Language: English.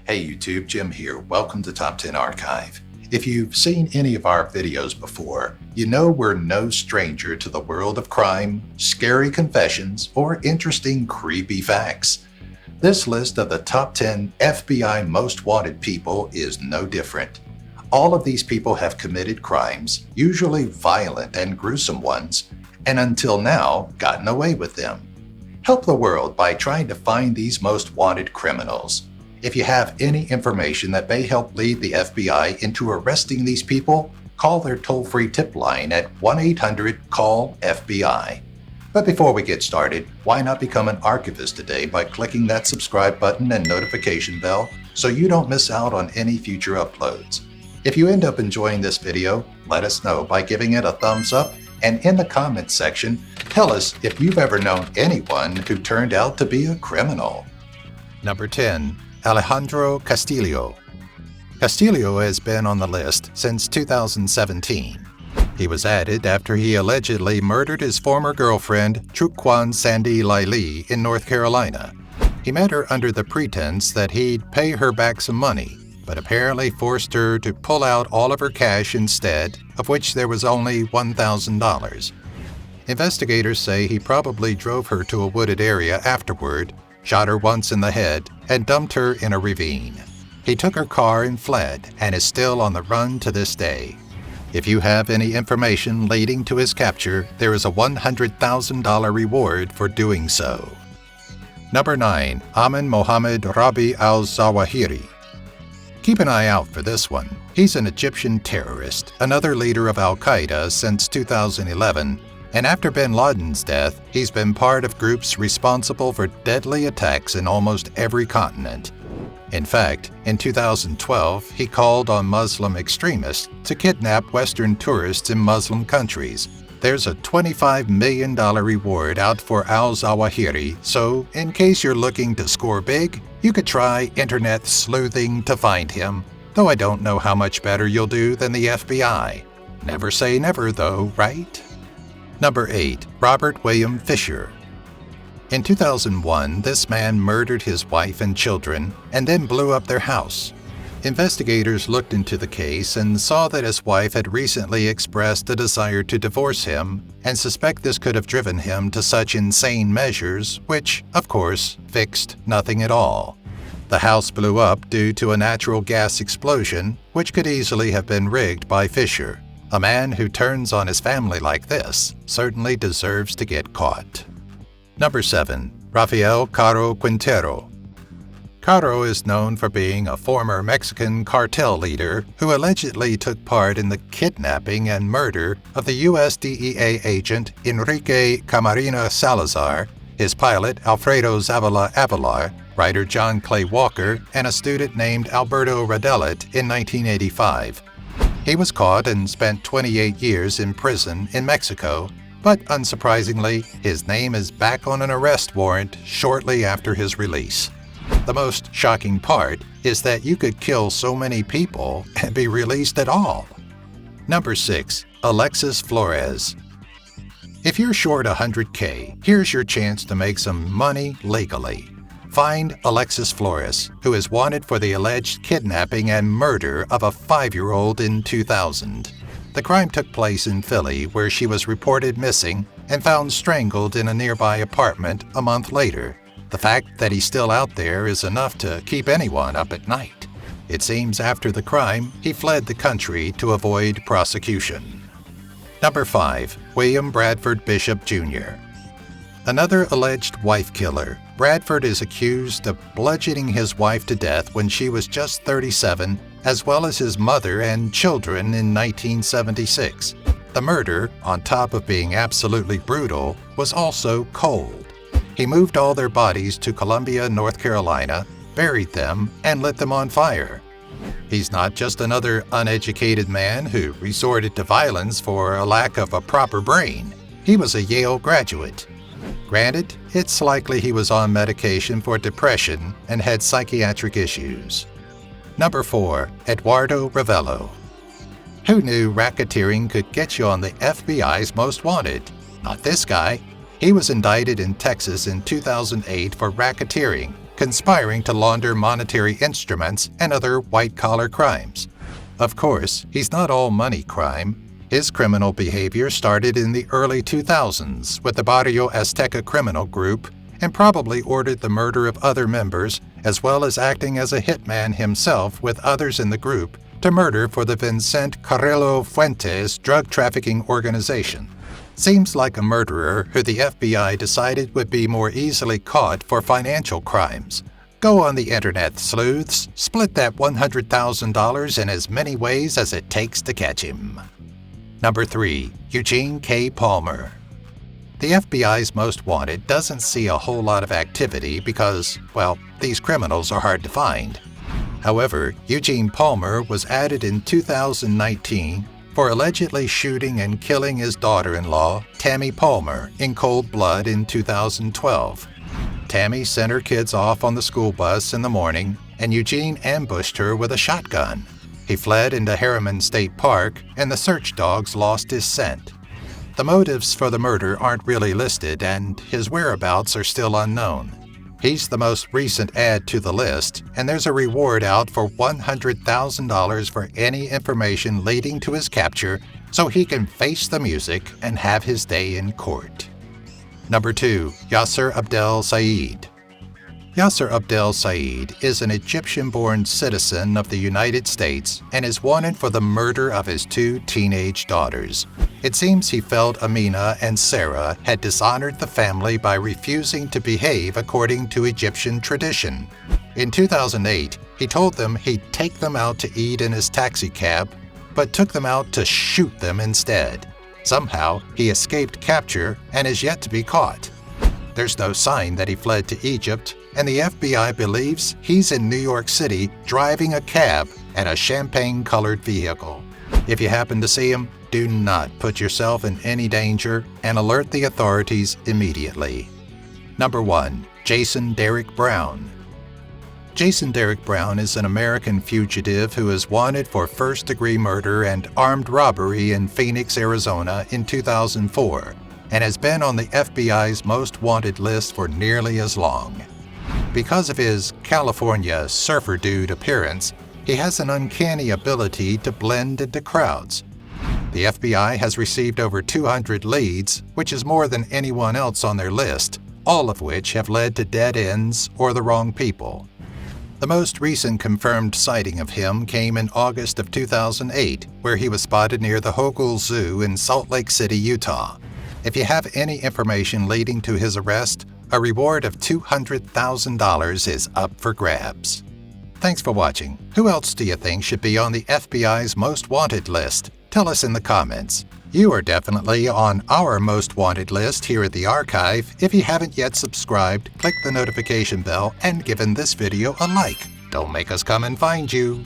Hey YouTube, Jim here. Welcome to Top 10 Archive. If you've seen any of our videos before, you know we're no stranger to the world of crime, scary confessions, or interesting creepy facts. This list of the top 10 FBI most wanted people is no different. All of these people have committed crimes, usually violent and gruesome ones, and until now gotten away with them. Help the world by trying to find these most wanted criminals. If you have any information that may help lead the FBI into arresting these people, call their toll-free tip line at 1-800-CALL-FBI. But before we get started, why not become an archivist today by clicking that subscribe button and notification bell so you don't miss out on any future uploads. If you end up enjoying this video, let us know by giving it a thumbs up, and in the comments section, tell us if you've ever known anyone who turned out to be a criminal. Number 10. Alejandro Castillo. Castillo has been on the list since 2017. He was added after he allegedly murdered his former girlfriend, Truquan Sandy Liley, in North Carolina. He met her under the pretense that he'd pay her back some money, but apparently forced her to pull out all of her cash instead, of which there was only $1,000. Investigators say he probably drove her to a wooded area afterward, shot her once in the head, and dumped her in a ravine. He took her car and fled, and is still on the run to this day. If you have any information leading to his capture, there is a $100,000 reward for doing so. Number 9. Ayman Mohammed Rabie al-Zawahiri. Keep an eye out for this one. He's an Egyptian terrorist, another leader of al-Qaeda since 2011, and after bin Laden's death, he's been part of groups responsible for deadly attacks in almost every continent. In fact, in 2012, he called on Muslim extremists to kidnap Western tourists in Muslim countries. There's a $25 million reward out for al-Zawahiri, so in case you're looking to score big, you could try internet sleuthing to find him, though I don't know how much better you'll do than the FBI. Never say never though, right? Number 8. Robert William Fisher. In 2001, this man murdered his wife and children and then blew up their house. Investigators looked into the case and saw that his wife had recently expressed a desire to divorce him and suspect this could have driven him to such insane measures, which, of course, fixed nothing at all. The house blew up due to a natural gas explosion, which could easily have been rigged by Fisher. A man who turns on his family like this certainly deserves to get caught. Number 7. Rafael Caro Quintero. Caro is known for being a former Mexican cartel leader who allegedly took part in the kidnapping and murder of the U.S. DEA agent Enrique Camarena Salazar, his pilot Alfredo Zavala Avelar, writer John Clay Walker, and a student named Alberto Radelet in 1985. He was caught and spent 28 years in prison in Mexico, but unsurprisingly, his name is back on an arrest warrant shortly after his release. The most shocking part is that you could kill so many people and be released at all. Number 6. Alexis Flores. If you're short $100K, here's your chance to make some money legally. Find Alexis Flores, who is wanted for the alleged kidnapping and murder of a 5-year-old in 2000. The crime took place in Philly, where she was reported missing and found strangled in a nearby apartment a month later. The fact that he's still out there is enough to keep anyone up at night. It seems after the crime, he fled the country to avoid prosecution. Number 5. William Bradford Bishop Jr. Another alleged wife killer, Bradford is accused of bludgeoning his wife to death when she was just 37, as well as his mother and children in 1976. The murder, on top of being absolutely brutal, was also cold. He moved all their bodies to Columbia, North Carolina, buried them, and lit them on fire. He's not just another uneducated man who resorted to violence for a lack of a proper brain. He was a Yale graduate. Granted, it's likely he was on medication for depression and had psychiatric issues. Number 4. Eduardo Ravello. Who knew racketeering could get you on the FBI's most wanted? Not this guy. He was indicted in Texas in 2008 for racketeering, conspiring to launder monetary instruments and other white-collar crimes. Of course, he's not all money crime. His criminal behavior started in the early 2000s with the Barrio Azteca criminal group and probably ordered the murder of other members, as well as acting as a hitman himself with others in the group to murder for the Vicente Carrillo Fuentes drug trafficking organization. Seems like a murderer who the FBI decided would be more easily caught for financial crimes. Go on the internet, sleuths. Split that $100,000 in as many ways as it takes to catch him. Number 3. Eugene K. Palmer. The FBI's Most Wanted doesn't see a whole lot of activity because, well, these criminals are hard to find. However, Eugene Palmer was added in 2019 for allegedly shooting and killing his daughter-in-law, Tammy Palmer, in cold blood in 2012. Tammy sent her kids off on the school bus in the morning, and Eugene ambushed her with a shotgun. He fled into Harriman State Park, and the search dogs lost his scent. The motives for the murder aren't really listed, and his whereabouts are still unknown. He's the most recent add to the list, and there's a reward out for $100,000 for any information leading to his capture so he can face the music and have his day in court. Number 2. Yasser Abdel Said. Yasser Abdel Said is an Egyptian-born citizen of the United States and is wanted for the murder of his 2 teenage daughters. It seems he felt Amina and Sarah had dishonored the family by refusing to behave according to Egyptian tradition. In 2008, he told them he'd take them out to eat in his taxicab, but took them out to shoot them instead. Somehow, he escaped capture and is yet to be caught. There's no sign that he fled to Egypt, and the FBI believes he's in New York City driving a cab and a champagne-colored vehicle. If you happen to see him, do not put yourself in any danger and alert the authorities immediately. Number 1. Jason Derrick Brown. Jason Derrick Brown is an American fugitive who is wanted for first-degree murder and armed robbery in Phoenix, Arizona in 2004, and has been on the FBI's Most Wanted list for nearly as long. Because of his California surfer dude appearance, he has an uncanny ability to blend into crowds. The FBI has received over 200 leads, which is more than anyone else on their list, all of which have led to dead ends or the wrong people. The most recent confirmed sighting of him came in August of 2008, where he was spotted near the Hogle Zoo in Salt Lake City, Utah. If you have any information leading to his arrest, a reward of $200,000 is up for grabs. Thanks for watching. Who else do you think should be on the FBI's Most Wanted list? Tell us in the comments. You are definitely on our Most Wanted list here at the Archive. If you haven't yet subscribed, click the notification bell and given this video a like. Don't make us come and find you.